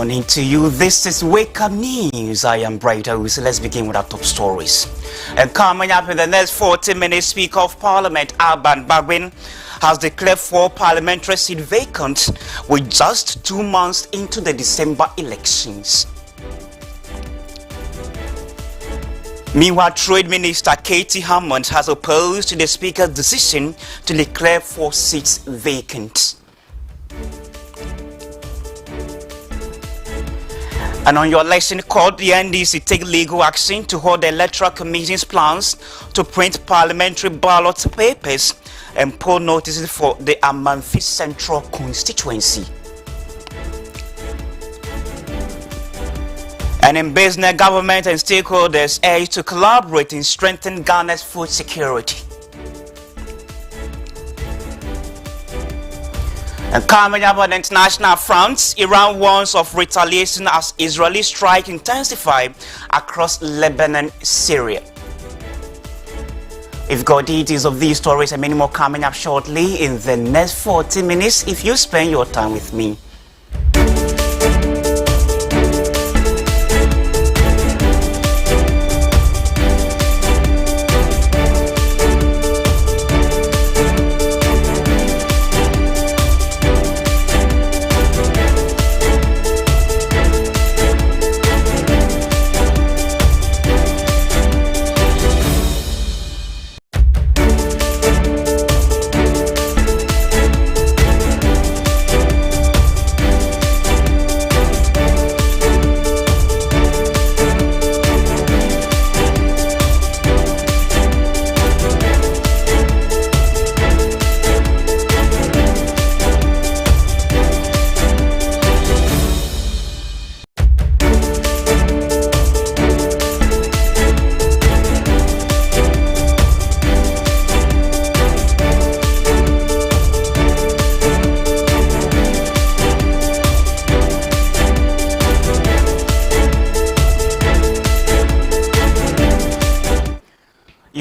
morning to you. This is Wake Up News. I am Bright AWUSI. Let's begin with our top stories. And coming up in the next 40 minutes, Speaker of Parliament Alban Bagbin has declared 4 parliamentary seats vacant with just 2 months into the December elections. Meanwhile, Trade Minister Katie Hammond has opposed the Speaker's decision to declare 4 seats vacant. And on your election court, the NDC take legal action to hold the Electoral Commission's plans to print parliamentary ballot papers and poll notices for the Amanfi Central constituency. And in business, government and stakeholders urge to collaborate in strengthening Ghana's food security. And coming up on the international front, Iran warns of retaliation as Israeli strike intensify across Lebanon, Syria. We've got details of these stories and many more coming up shortly in the next 40 minutes if you spend your time with me.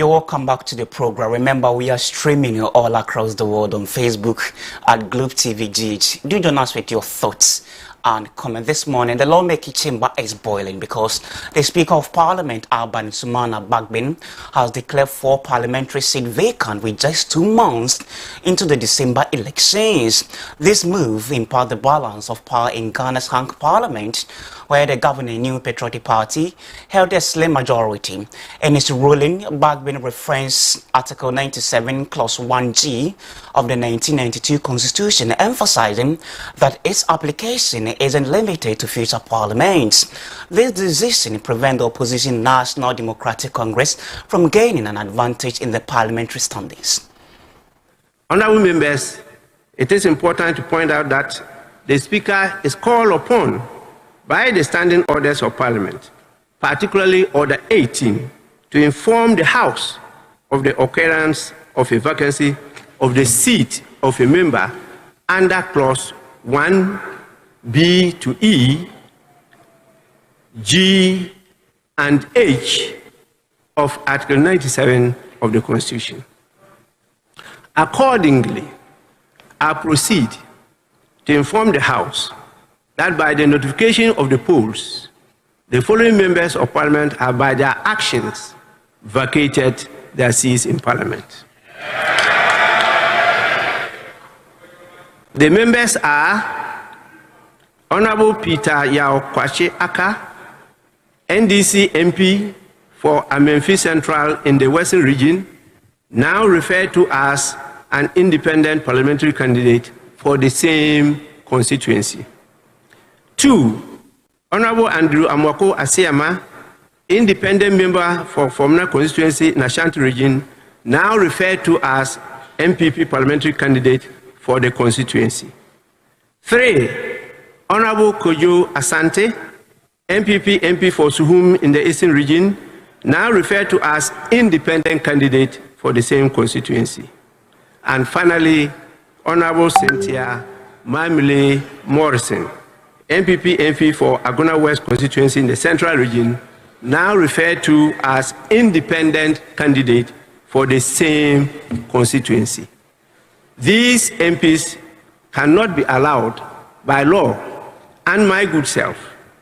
Welcome back to the program. Remember, we are streaming all across the world on Facebook at Globe TV GH. Do join us with your thoughts and comment. This morning, the lawmaking chamber is boiling because the Speaker of Parliament, Alban Bagbin, has declared 4 parliamentary seats vacant with just 2 months into the December elections. This move imparts the balance of power in Ghana's hung parliament, where the governing New Patriotic Party held a slim majority. In its ruling, Bagbin referenced Article 97, Clause 1G of the 1992 Constitution, emphasizing that its application isn't limited to future parliaments. This decision prevents the opposition National Democratic Congress from gaining an advantage in the parliamentary standings. Honourable members, it is important to point out that the Speaker is called upon by the standing orders of Parliament, particularly Order 18, to inform the House of the occurrence of a vacancy of the seat of a member under Clause 1B to E, G, and H of Article 97 of the Constitution. Accordingly, I proceed to inform the House that by the notification of the polls, the following members of Parliament have by their actions vacated their seats in Parliament. The members are Honourable Peter Yao Kwache Aka, NDC MP for Amanfi Central in the Western Region, now referred to as an independent parliamentary candidate for the same constituency. 2, Honourable Andrew Amwako Asiama, independent member for Fomna constituency in Ashanti region, now referred to as MPP parliamentary candidate for the constituency. 3, Honourable Kojo Asante, MPP MP for Suhum in the Eastern region, now referred to as independent candidate for the same constituency. And finally, Honourable Cynthia Mamile Morrison, MPP MP for Agona West constituency in the Central region, now referred to as independent candidate for the same constituency. These MPs cannot be allowed by law and my good self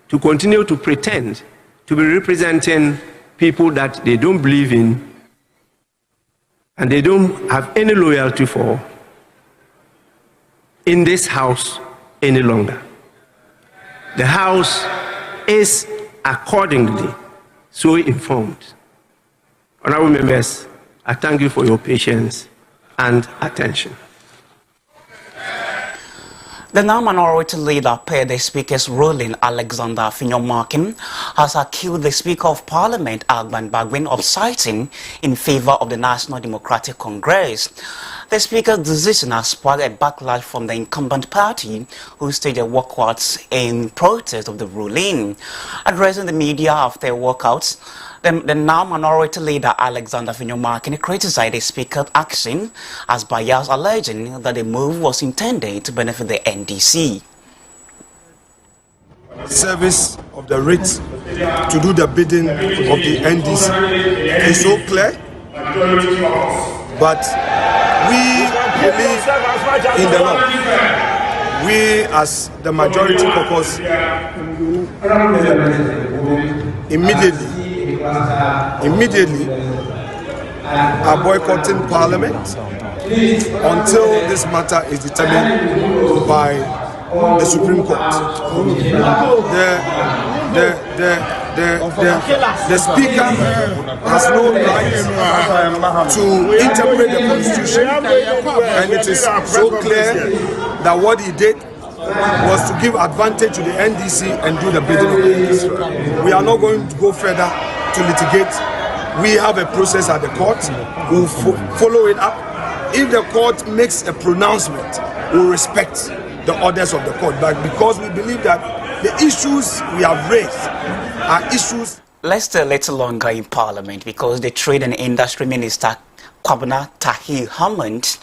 to continue to pretend to be representing people that they don't believe in and they don't have any loyalty for in this house any longer. The house is accordingly so informed. Honorable members, I thank you for your patience and attention. The now minority leader per the Speaker's ruling, Alexander Finyomakin, has accused the Speaker of Parliament, Agban Bagwin, of citing in favor of the National Democratic Congress. The Speaker's decision has sparked a backlash from the incumbent party, who staged a walkout in protest of the ruling. Addressing the media after a walkout, the now minority leader Alexander Finyomakin criticized the Speaker's action as biased, alleging that the move was intended to benefit the NDC. Service of the writ to do the bidding of the NDC is so clear, but we believe in the law. We, as the majority caucus, immediately are boycotting Parliament until this matter is determined by the Supreme Court. The Speaker has no right to interpret the Constitution, and it is so clear that what he did was to give advantage to the NDC and do the bidding of the NDC. We are not going to go further to litigate. We have a process at the court. We'll follow it up. If the court makes a pronouncement, we'll respect the orders of the court. But because we believe that the issues we have raised are issues. Let's stay a little longer in Parliament, because the Trade and Industry Minister Kwabena Tahir Hammond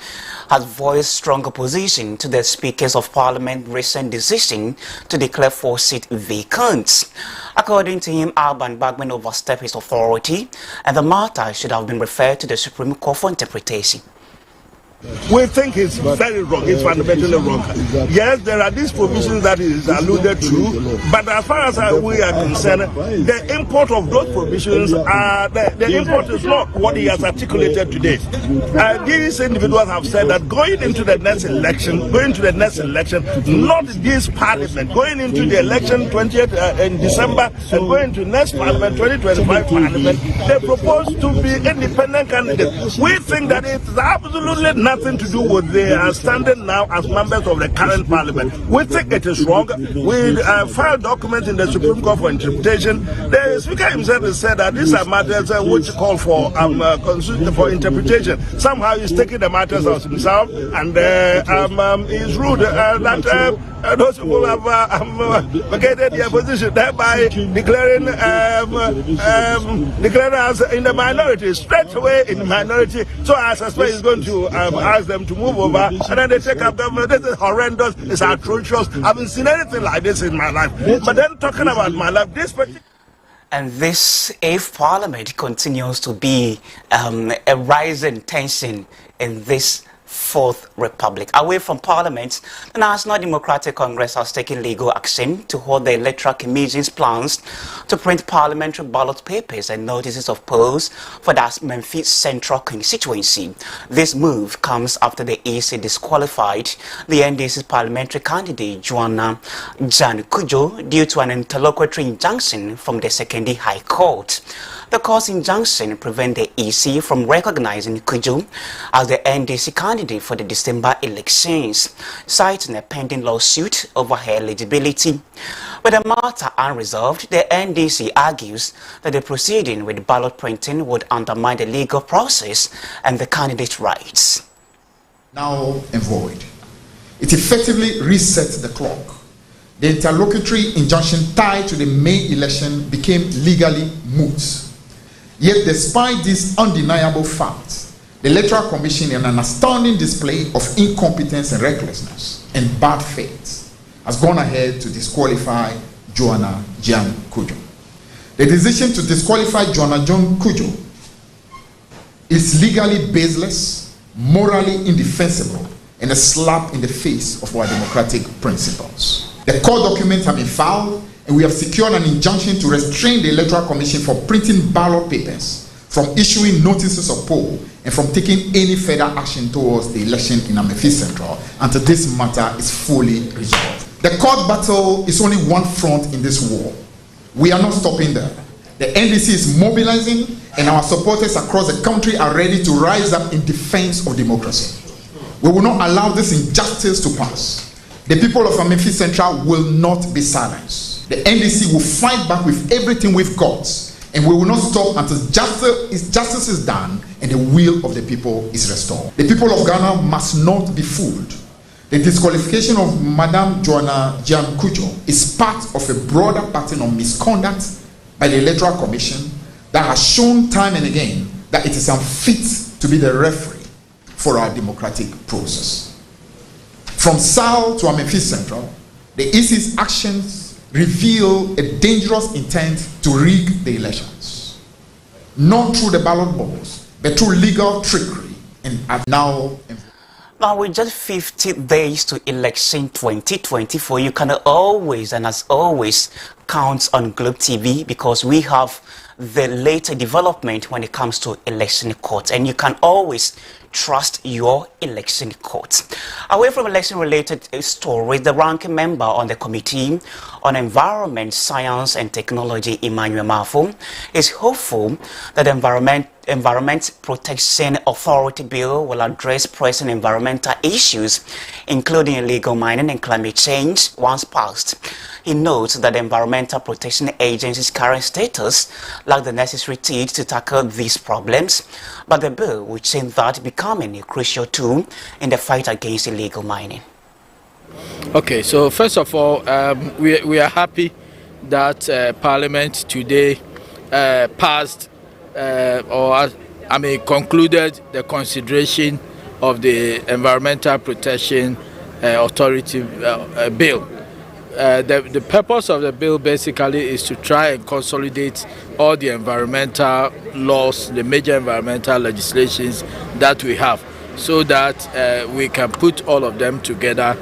has voiced strong opposition to the Speakers of Parliament's recent decision to declare 4 seats vacant. According to him, Alban Bagman overstepped his authority, and the matter should have been referred to the Supreme Court for interpretation. We think it's very wrong, it's fundamentally wrong. Yes, there are these provisions that is alluded to, but as far as we are concerned, the import of those provisions, the import is not what he has articulated today. These individuals have said that going into the next election, not this Parliament, going into the election 20th in December and going to next Parliament, 2025 Parliament, they propose to be independent candidates. We think that it's absolutely nothing to do with their standing now as members of the current Parliament. We think it is wrong. We filed documents in the Supreme Court for interpretation. The Speaker himself has said that these are matters which call for interpretation. Somehow he's taking the matters out himself, and he's rude that those people have vacated their position, thereby declaring us in the minority, straight away in the minority. So I suspect he's going to ask them to move over, and then they take up government. This is horrendous, it's atrocious. I haven't seen anything like this in my life. But then talking about my life, this particular. And this, if Parliament continues to be a rising tension in this Fourth Republic. Away from Parliament, the National Democratic Congress has taken legal action to hold the Electoral Commission's plans to print parliamentary ballot papers and notices of polls for that Memphis Central constituency. This move comes after the EC disqualified the NDC's parliamentary candidate Joanna Jan Kujo due to an interlocutory injunction from the Secondary High Court. The court's injunction prevents the EC from recognizing Kujo as the NDC candidate for the December elections, citing a pending lawsuit over her eligibility. With the matter unresolved, the NDC argues that the proceeding with ballot printing would undermine the legal process and the candidate's rights. Now and void. It effectively resets the clock. The interlocutory injunction tied to the May election became legally moot. Yet, despite this undeniable fact, the Electoral Commission, in an astounding display of incompetence and recklessness and bad faith, has gone ahead to disqualify Joanna Jan Kujo. The decision to disqualify Joanna Jan Kujo is legally baseless, morally indefensible, and a slap in the face of our democratic principles. The court documents have been filed, and we have secured an injunction to restrain the Electoral Commission from printing ballot papers, from issuing notices of poll, and from taking any further action towards the election in Amenfi Central until this matter is fully resolved. The court battle is only one front in this war. We are not stopping there. The NDC is mobilizing, and our supporters across the country are ready to rise up in defense of democracy. We will not allow this injustice to pass. The people of Amenfi Central will not be silenced. The NDC will fight back with everything we've got, and we will not stop until justice is done and the will of the people is restored. The people of Ghana must not be fooled. The disqualification of Madame Joanna Giancuccio is part of a broader pattern of misconduct by the Electoral Commission that has shown time and again that it is unfit to be the referee for our democratic process. From South to Amenfi Central, the EC's actions reveal a dangerous intent to rig the elections, not through the ballot box, but through legal trickery, and are now. Now, with just 50 days to election 2024, you can always, and as always, count on Globe TV, because we have the later development when it comes to election court, and you can always trust your election court. Away from election-related stories, the ranking member on the Committee on Environment, Science and Technology, Emmanuel Mafo, is hopeful that the Environment Protection Authority Bill will address pressing environmental issues, including illegal mining and climate change, once passed. He notes that the Environmental Protection Agency's current status lacks the necessary teeth to tackle these problems, but the bill will change that, becoming a crucial tool in the fight against illegal mining. Okay, so first of all, we are happy that Parliament today passed concluded the consideration of the Environmental Protection Authority bill. The purpose of the bill basically is to try and consolidate all the environmental laws, the major environmental legislations that we have, so that we can put all of them together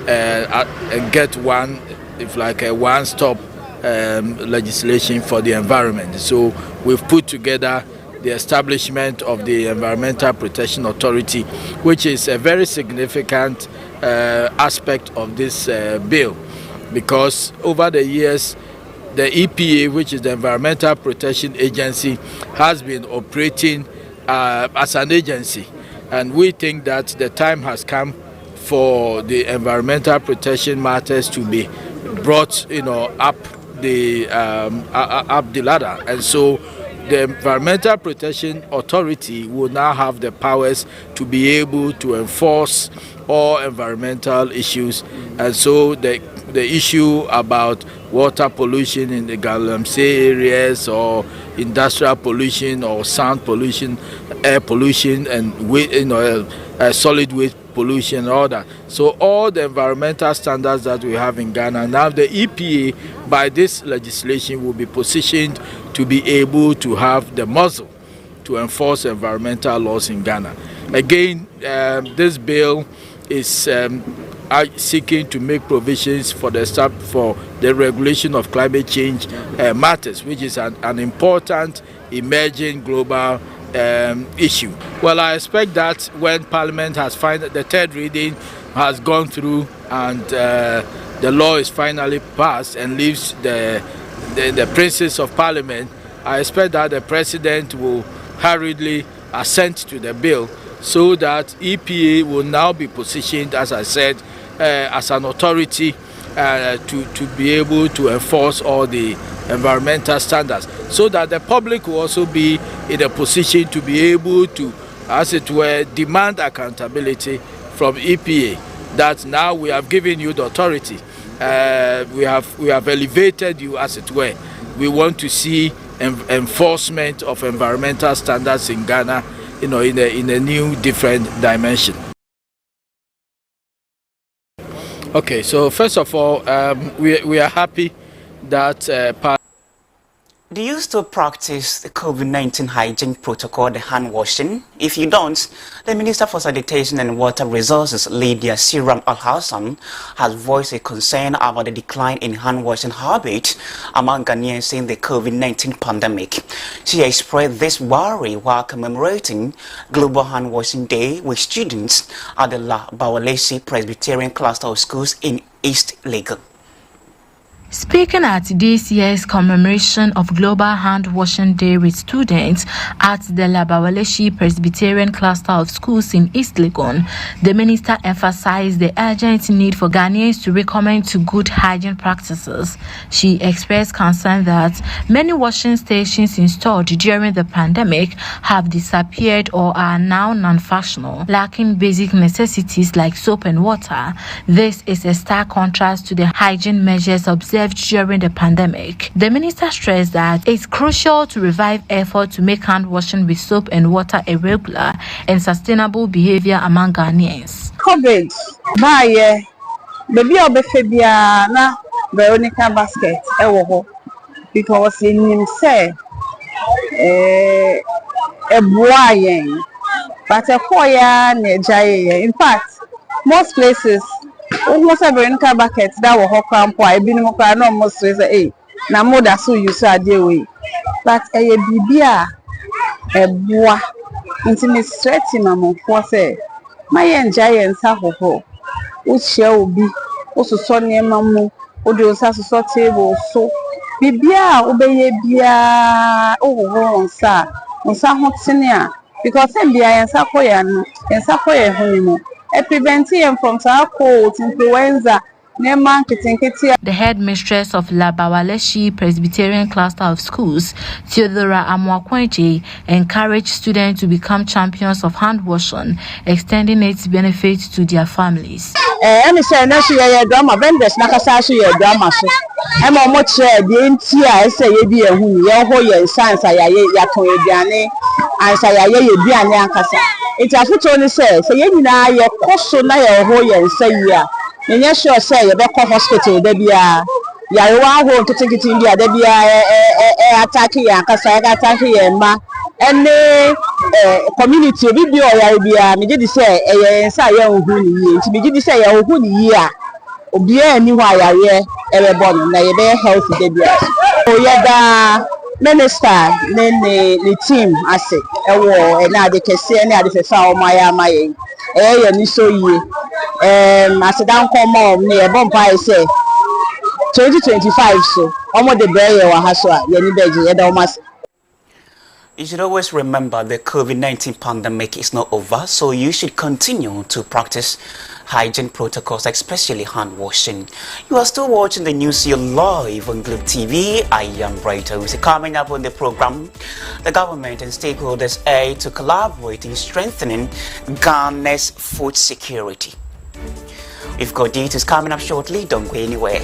and get one, if like a one-stop legislation for the environment. So we've put together the establishment of the Environmental Protection Authority, which is a very significant aspect of this bill, because over the years the EPA, which is the Environmental Protection Agency, has been operating as an agency, and we think that the time has come for the environmental protection matters to be brought, up the ladder. And so the Environmental Protection Authority will now have the powers to be able to enforce all environmental issues. And so the issue about water pollution in the Galamsey areas, or industrial pollution, or sound pollution, air pollution, and solid waste pollution and all that. So all the environmental standards that we have in Ghana, now the EPA by this legislation will be positioned to be able to have the muscle to enforce environmental laws in Ghana. Again, this bill is seeking to make provisions for the regulation of climate change matters, which is an important emerging global issue. Well, I expect that when Parliament has the third reading has gone through, and the law is finally passed and leaves the princes of Parliament, I expect that the President will hurriedly assent to the bill, so that EPA will now be positioned, as I said, as an authority to be able to enforce all the environmental standards, so that the public will also be in a position to be able to, as it were, demand accountability from EPA, that now we have given you the authority, we have elevated you, as it were. We want to see enforcement of environmental standards in Ghana, in a new, different dimension. Okay, so first of all, we are happy that Do you still practice the COVID-19 hygiene protocol, the hand washing? If you don't, the Minister for Sanitation and Water Resources, Lydia Siram Al-Hassan, has voiced a concern about the decline in hand washing habit among Ghanaians in the COVID-19 pandemic. She expressed this worry while commemorating Global Hand Washing Day with students at the Bawalesi Presbyterian Cluster of Schools in East Lagos. Speaking at this year's commemoration of Global Hand Washing Day with students at the Bawalesi Presbyterian Cluster of Schools in East Legon, the minister emphasized the urgent need for Ghanaians to recommend to good hygiene practices. She expressed concern that many washing stations installed during the pandemic have disappeared or are now non-functional, lacking basic necessities like soap and water. This is a stark contrast to the hygiene measures observed during the pandemic. The minister stressed that it's crucial to revive effort to make hand washing with soap and water a regular and sustainable behavior among Ghanaians. COVID, baby obefebia na Veronica basket ewo because in say ebua yen but a 4 year na jaye. In fact, most places almost Veronica bucket that were hot camp I been no almost say na moda so you so way but bibia ebua intimate stretching among for say my giant sahoho uche obi osuso niema mu ode osaso table so bibia obeye bia owo onsa ho tene a because bia yensa koye honimo preventing from cold influenza. The headmistress of Bawalesi Presbyterian Cluster of Schools, Theodora Amwakwenche, encouraged students to become champions of hand washing, extending its benefits to their families. I'm saying that she a drama vendors, Nakasashi a drama. I'm a much the NTI say ye be a who your science Yakoyane and Sayaye Biane Ankasa. It's a foot only says, say you know your cost so na your whole and say ya. Yes, sure say you back hospital, there be a Yawa to take it in there, there be a attacking Ankasa attacking ma and community be or be me did say a young who to be did say a who year. Obia ni wa ya everybody na ye be healthy dey bia o ye da minister ne team ase ewo na de kese na de fefa o maya maye ye ni so yi ase dan come ne e bompa e say 2025 so omo de be ye wa ha so a ye ni beji ye da o mas. You should always remember the COVID-19 pandemic is not over, so you should continue to practice hygiene protocols, especially hand washing. You are still watching the news here live on Globe TV. I am WAKEUPSHOW. Coming up on the program, the government and stakeholders aim to collaborate in strengthening Ghana's food security. We've got details coming up shortly. Don't go anywhere.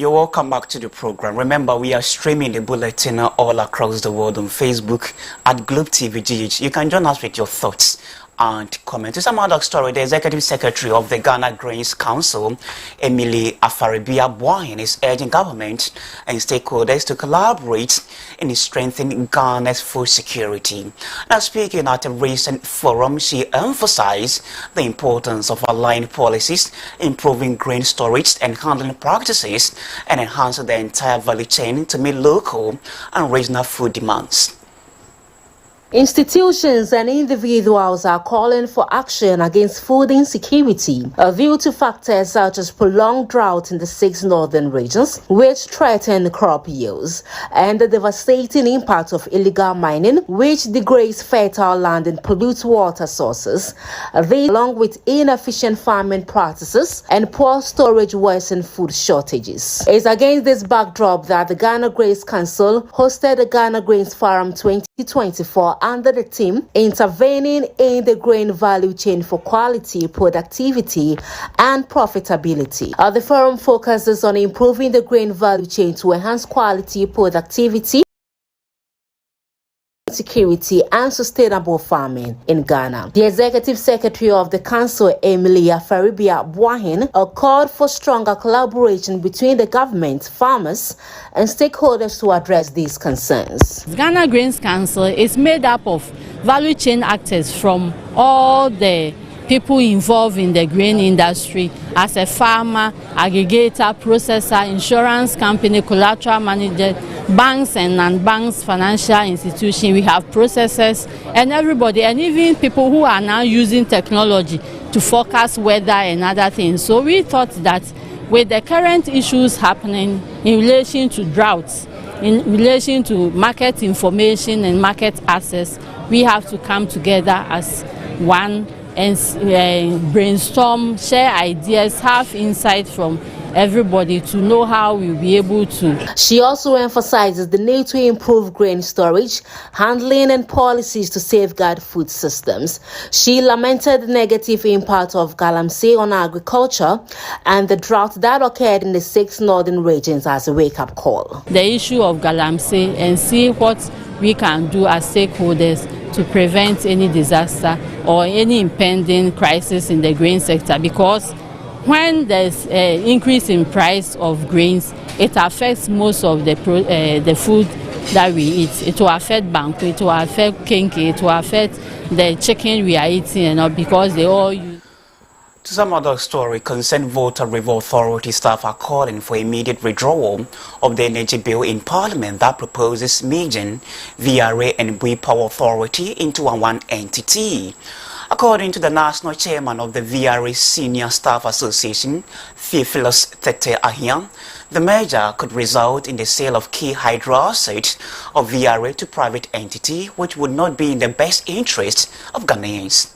Welcome back to the program. Remember, we are streaming the bulletin all across the world on Facebook at Globe TV GH. You can join us with your thoughts and comment. To some other story, the Executive Secretary of the Ghana Grains Council, Emily Afaribia Boyne, is urging government and stakeholders to collaborate in strengthening Ghana's food security. Now, speaking at a recent forum, she emphasized the importance of aligning policies, improving grain storage and handling practices, and enhancing the entire value chain to meet local and regional food demands. Institutions and individuals are calling for action against food insecurity, due to factors such as prolonged drought in the 6 northern regions, which threaten crop yields, and the devastating impact of illegal mining, which degrades fertile land and pollutes water sources. These, along with inefficient farming practices and poor storage, worsen food shortages. It's against this backdrop that the Ghana Grains Council hosted the Ghana Grains Forum 2024 under the theme Intervening in the Grain Value Chain for Quality, Productivity and Profitability. The forum focuses on improving the grain value chain to enhance quality, productivity, security and sustainable farming in Ghana. The Executive Secretary of the Council, Emilia Faribia Buahin, called for stronger collaboration between the government, farmers and stakeholders to address these concerns. Ghana Grains Council is made up of value chain actors from all the people involved in the grain industry, as a farmer, aggregator, processor, insurance company, collateral manager, banks and non-banks, financial institutions. We have processors and everybody, and even people who are now using technology to forecast weather and other things. So we thought that with the current issues happening in relation to droughts, in relation to market information and market access, we have to come together as one and brainstorm, share ideas, have insight from everybody to know how we'll be able to. She also emphasizes the need to improve grain storage, handling and policies to safeguard food systems. She lamented the negative impact of galamsey on agriculture and the drought that occurred in the 6 northern regions as a wake-up call. The issue of galamsey and see what we can do as stakeholders to prevent any disaster or any impending crisis in the grain sector, because when there's an increase in price of grains, it affects most of the food that we eat. It will affect banku, it will affect kenke, it will affect the chicken we are eating, and all, because they all use. To some other story, concerned Volta River Authority staff are calling for immediate withdrawal of the energy bill in Parliament that proposes merging VRA and Bui Power Authority into one entity. According to the national chairman of the VRA Senior Staff Association, Theophilus Tete Ahian, the merger could result in the sale of key hydro assets of VRA to private entity, which would not be in the best interest of Ghanaians.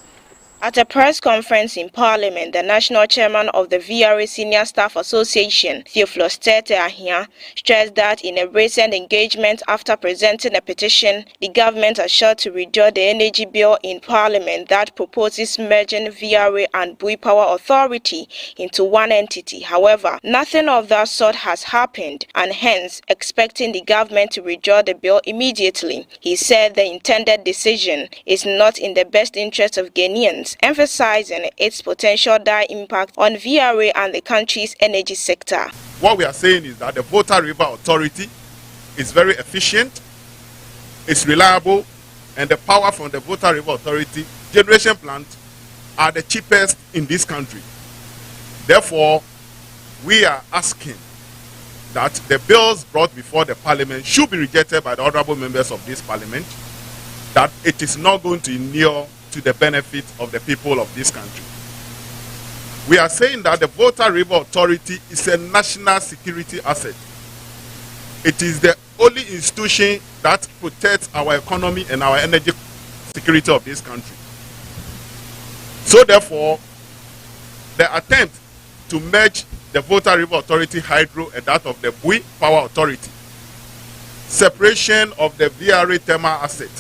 At a press conference in Parliament, the national chairman of the VRA Senior Staff Association, Theophilus Tete Ahian, stressed that in a recent engagement after presenting a petition, the government assured to withdraw the energy bill in Parliament that proposes merging VRA and Bui Power Authority into one entity. However, nothing of that sort has happened, and hence expecting the government to withdraw the bill immediately. He said the intended decision is not in the best interest of Ghanaians, emphasizing its potential dire impact on VRA and the country's energy sector. What we are saying is that the Volta River Authority is very efficient, it's reliable, and the power from the Volta River Authority generation plants are the cheapest in this country. Therefore, we are asking that the bills brought before the Parliament should be rejected by the honorable members of this Parliament, that it is not going to inure to the benefit of the people of this country. We are saying that the Volta River Authority is a national security asset. It is the only institution that protects our economy and our energy security of this country. So therefore, the attempt to merge the Volta River Authority Hydro and that of the Bui Power Authority, separation of the VRA thermal asset,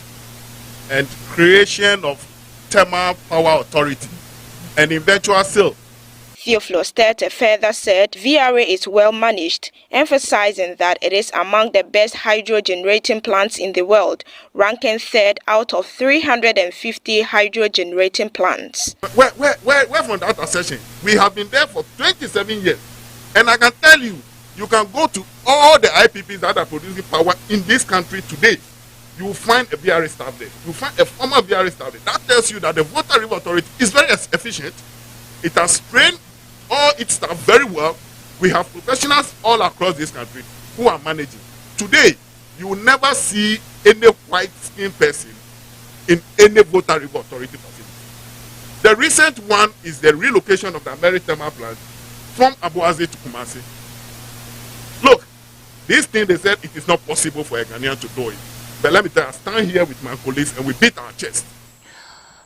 and creation of Thermal Power Authority, and eventual sale. Theophilus Tete further said VRA is well managed, emphasizing that it is among the best hydro generating plants in the world, ranking 3rd out of 350 hydro generating plants. Where from that assertion? We have been there for 27 years, and I can tell you, you can go to all the IPPs that are producing power in this country today. You will find a VRA staff there. You will find a former VRA staff there. That tells you that the Volta River Authority is very efficient. It has trained all its staff very well. We have professionals all across this country who are managing. Today, you will never see any white-skinned person in any voter review authority facility. The recent one is the relocation of the American thermal plant from AWUSI to Kumasi. Look, this thing they said it is not possible for a Ghanaian to do it. But let me tell you, I stand here with my colleagues and we beat our chest.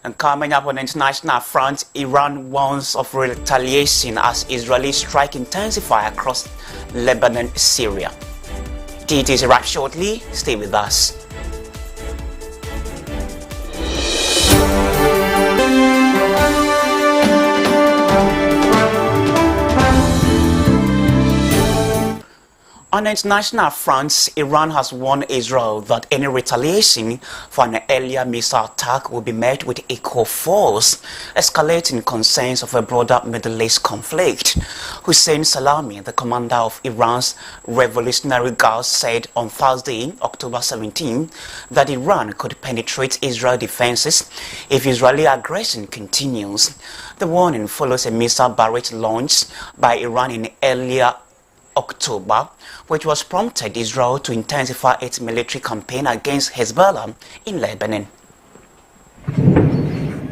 And coming up on the international front, Iran warns of retaliation as Israeli strike intensify across Lebanon, Syria. Details arrive shortly. Stay with us. On the international front, Iran has warned Israel that any retaliation for an earlier missile attack will be met with equal force, escalating concerns of a broader Middle East conflict. Hussein Salami, the commander of Iran's Revolutionary Guard, said on Thursday, October 17, that Iran could penetrate Israel defenses if Israeli aggression continues. The warning follows a missile barrage launched by Iran in earlier October, which was prompted Israel to intensify its military campaign against Hezbollah in Lebanon.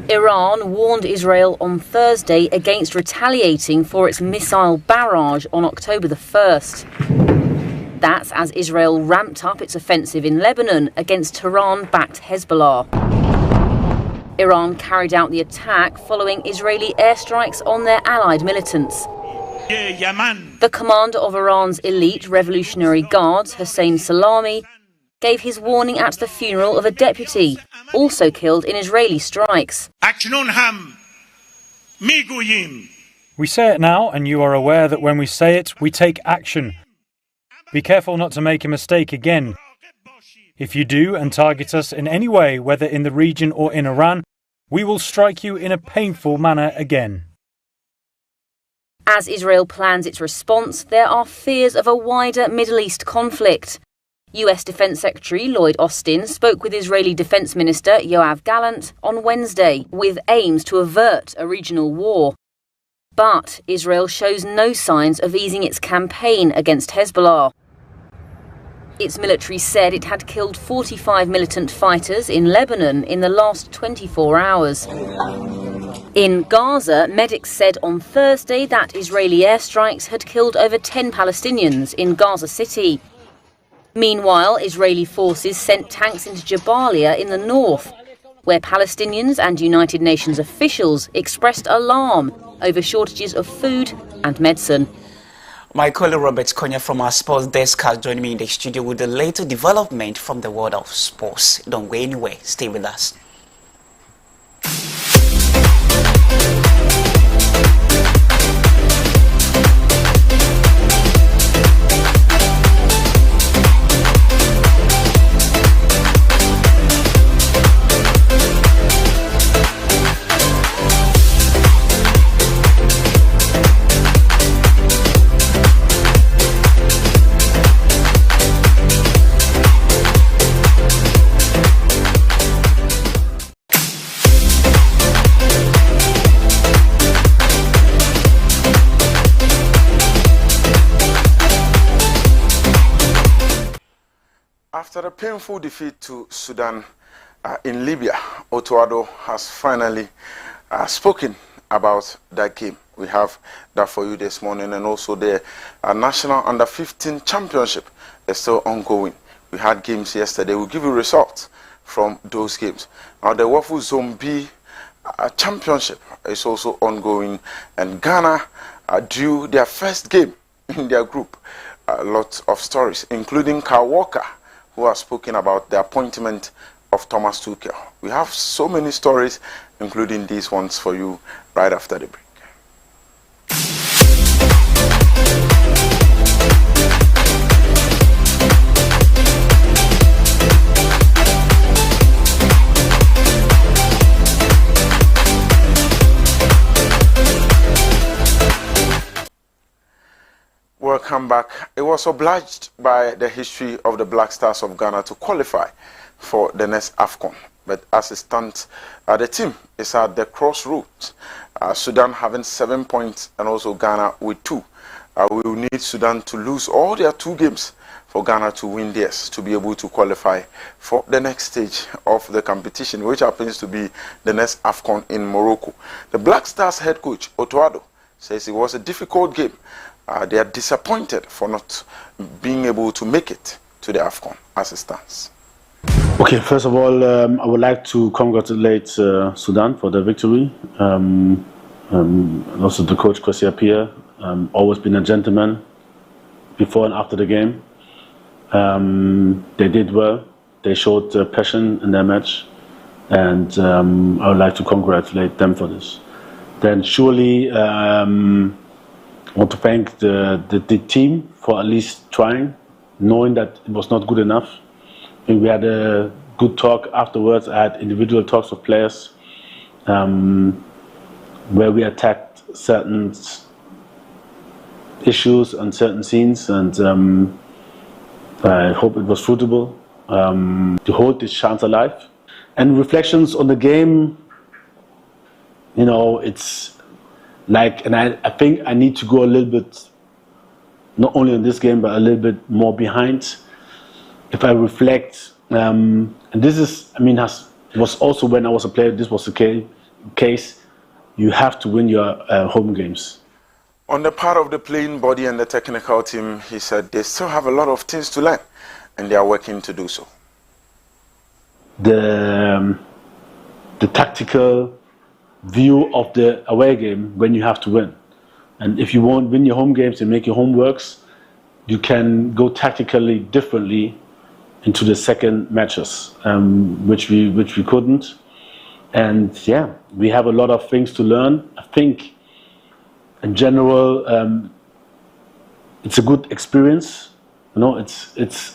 Iran warned Israel on Thursday against retaliating for its missile barrage on October the 1st. That's as Israel ramped up its offensive in Lebanon against Tehran-backed Hezbollah. Iran carried out the attack following Israeli airstrikes on their allied militants. The commander of Iran's elite Revolutionary Guards, Hussein Salami, gave his warning at the funeral of a deputy, also killed in Israeli strikes. We say it now, and you are aware that when we say it, we take action. Be careful not to make a mistake again. If you do and target us in any way, whether in the region or in Iran, we will strike you in a painful manner again. As Israel plans its response, there are fears of a wider Middle East conflict. US Defense Secretary Lloyd Austin spoke with Israeli Defense Minister Yoav Gallant on Wednesday with aims to avert a regional war. But Israel shows no signs of easing its campaign against Hezbollah. Its military said it had killed 45 militant fighters in Lebanon in the last 24 hours. In Gaza, medics said on Thursday that Israeli airstrikes had killed over 10 Palestinians in Gaza City. Meanwhile, Israeli forces sent tanks into Jabalia in the north, where Palestinians and United Nations officials expressed alarm over shortages of food and medicine. My colleague Robert Konya from our sports desk has joined me in the studio with the latest development from the world of sports. Don't go anywhere. Stay with us. After a painful defeat to Sudan in Libya, Otuado has finally spoken about that game. We have that for you this morning, and also the National Under-15 Championship is still ongoing. We had games yesterday. We'll give you results from those games. Now, the Wafu Zombie Championship is also ongoing, and Ghana drew their first game in their group. Lots of stories, including Kyle Walker, who has spoken about the appointment of Thomas Tuchel. We have so many stories, including these ones for you right after the break. Welcome back. It was obliged by the history of the Black Stars of Ghana to qualify for the next AFCON. But as it stands, the team is at the crossroads. Sudan having 7 points and also Ghana with 2. we will need Sudan to lose all their 2 games for Ghana to win theirs to be able to qualify for the next stage of the competition, which happens to be the next AFCON in Morocco. The Black Stars head coach, Otoado, says it was a difficult game. They are disappointed for not being able to make it to the AFCON as it stands. Okay, first of all, I would like to congratulate Sudan for the victory. And also the coach, Kwesi Appiah, always been a gentleman before and after the game. They did well. They showed passion in their match. And I would like to congratulate them for this. Then surely I want to thank the team for at least trying, knowing that it was not good enough. I think we had a good talk afterwards. I had individual talks with players where we attacked certain issues and certain scenes, and I hope it was fruitful to hold this chance alive. And reflections on the game, you know, it's like, and I think I need to go a little bit, not only on this game, but a little bit more behind. If I reflect, and this is, I mean, was also when I was a player, this was the case, you have to win your home games. On the part of the playing body and the technical team, he said they still have a lot of things to learn, and they are working to do so. The tactical view of the away game when you have to win. And if you won't win your home games and make your homeworks, you can go tactically differently into the second matches, which we couldn't. And yeah, we have a lot of things to learn. I think in general, it's a good experience. You know,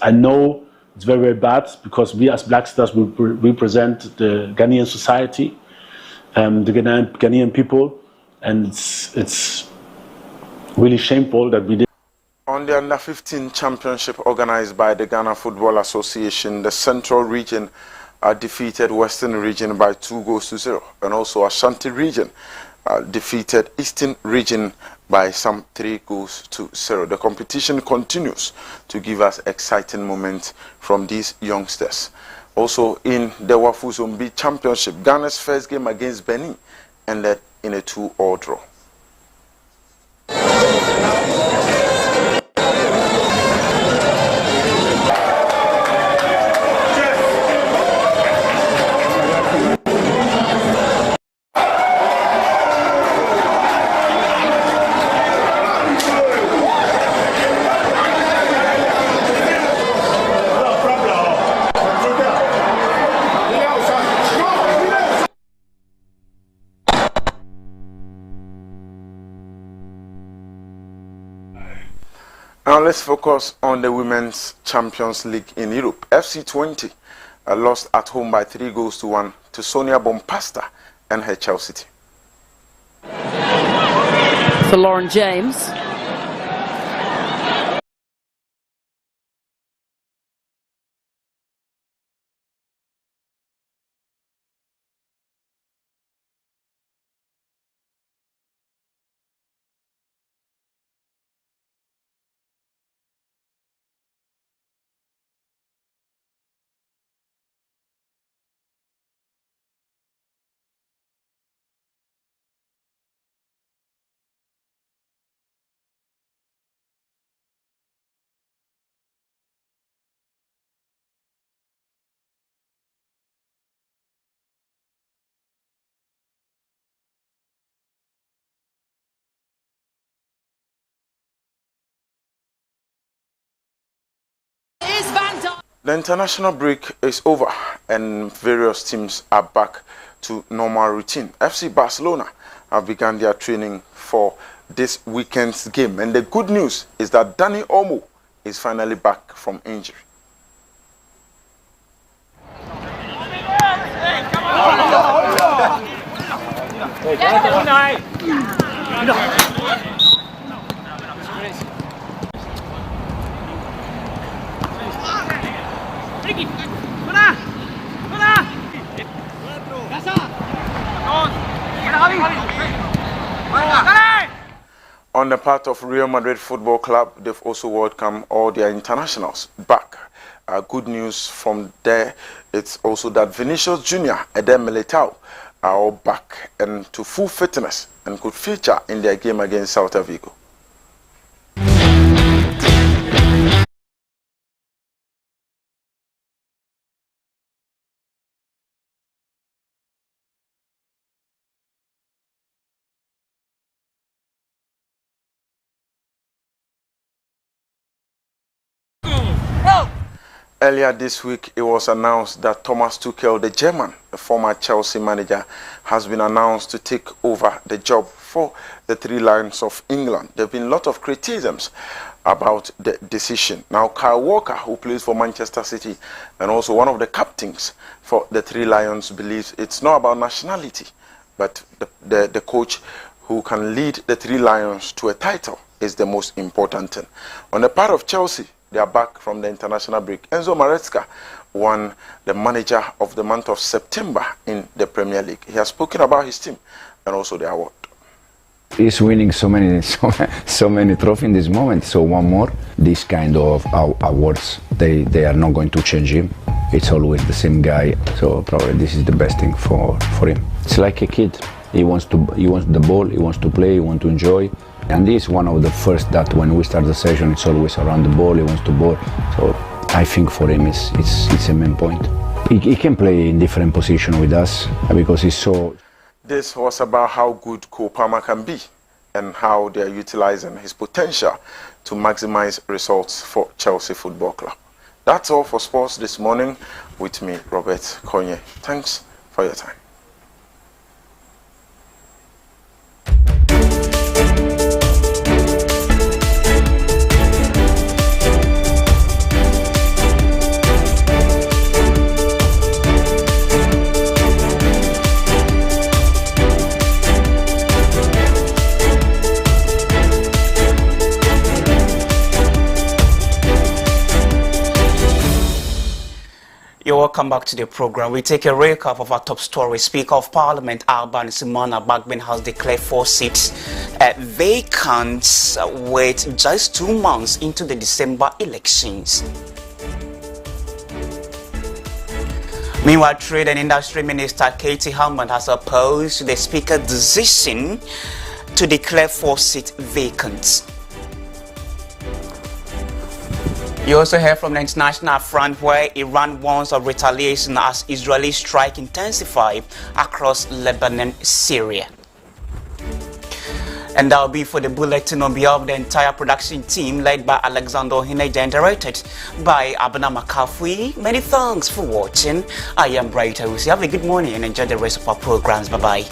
I know it's very, very bad because we as Black Stars we represent the Ghanaian society, the Ghanaian people, and it's really shameful that we did. On the Under-15 Championship organized by the Ghana Football Association, the Central Region defeated Western Region by 2-0, and also Ashanti Region defeated Eastern Region by some 3-0. The competition continues to give us exciting moments from these youngsters. Also in the Wafuzumbi Championship, Ghana's first game against Benin ended in a 2-2 draw. Now let's focus on the Women's Champions League in Europe. FC20 lost at home by 3-1 to Sonia Bompasta and her Chelsea. For Lauren James. The international break is over and various teams are back to normal routine. FC Barcelona have begun their training for this weekend's game, and the good news is that Dani Olmo is finally back from injury. On the part of Real Madrid Football Club, they've also welcomed all their internationals back. Good news from there, it's also that Vinicius Jr. and then Militao are all back and to full fitness and could feature in their game against Celta Vigo. Earlier this week, it was announced that Thomas Tuchel, the German, the former Chelsea manager, has been announced to take over the job for the Three Lions of England. There have been a lot of criticisms about the decision. Now, Kyle Walker, who plays for Manchester City and also one of the captains for the Three Lions, believes it's not about nationality, but the coach who can lead the Three Lions to a title is the most important thing. On the part of Chelsea, they are back from the international break. Enzo Maresca won the manager of the month of September in the Premier League. He has spoken about his team and also the award. He's winning so many trophies in this moment, so one more. This kind of awards, they are not going to change him. It's always the same guy, so probably this is the best thing for him. It's like a kid. He wants the ball, he wants to play, he wants to enjoy. And this is one of the first that when we start the session, it's always around the ball, he wants to ball. So I think for him it's a main point. He can play in different positions with us because he's so... This was about how good Cole Palmer can be and how they are utilizing his potential to maximize results for Chelsea Football Club. That's all for sports this morning with me, Robert Konye. Thanks for your time. You're welcome back to the program. We take a recap of our top story. Speaker of Parliament Alban Simona Bagbin has declared 4 seats vacant with just 2 months into the December elections. Meanwhile, Trade and Industry Minister Katie Hammond has opposed the Speaker's decision to declare 4 seats vacant. You also heard from the international front where Iran warns of retaliation as Israeli strike intensify across Lebanon, Syria. And that will be for the bulletin on behalf of the entire production team led by Alexander Hineja and directed by Abna Makafui. Many thanks for watching. I am Bright AWUSI. Have a good morning and enjoy the rest of our programs. Bye-bye.